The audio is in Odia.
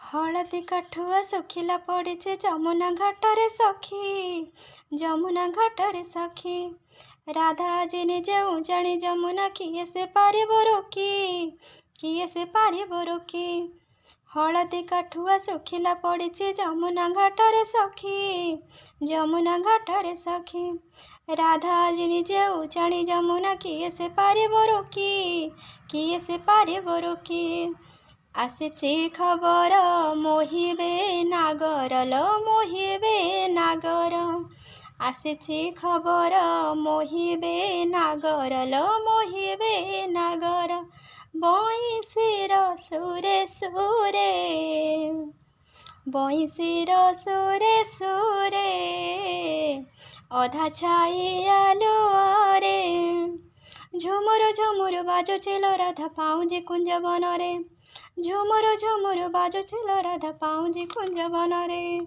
ହଳଦୀ କାଠୁଆ ଶୁଖିଲା ପଡ଼ିଛି ଯମୁନା ଘାଟରେ ସଖୀ, ଯମୁନା ଘାଟରେ ସଖୀ। ରାଧା ଆଜି ନିଜେ ଉଜାଣି ଯମୁନା, କିଏ ସେ ପାରିବ ରୋକି, କିଏ ସେ ପାରିବ ରୋକି। ହଳଦୀ କାଠୁଆ ଶୁଖିଲା ପଡ଼ିଛି ଯମୁନା ଘାଟରେ ସଖୀ, ଯମୁନା ଘାଟରେ ସଖୀ। ରାଧା ଆଜି ନିଜେ ଉଜାଣି ଯମୁନା, କିଏ ସେ ପାରିବ ରୋକି, କିଏ ସେ ପାରିବ ରୋକି। ଆସିଛି ଖବର ମୋହିବେ ନାଗର ଲୋ, ମୋହିବେ ନାଗର। ଆସିଛି ଖବର ମୋହିବେ ନାଗର ଲୋ, ମୋହିବେ ନାଗର। ବଇଁଶୀର ସୁରେ ସୁରେ, ବଇଁଶୀର ସୁରେ ସୁରେ, ଅଧା ଛାଇ ଆଲୁଅରେ। ଝୁମୁରୁ ଝୁମୁରୁ ବାଜୁଛି ଲୋ ରାଧା ପାଉଁଜି କୁଞ୍ଜ ବନରେ, ଝୁମୁରୁ ଝୁମୁରୁ ବାଜୁଛି ଲୋ ରାଧା ପାଉଁଜି କୁଞ୍ଜ ବନରେ।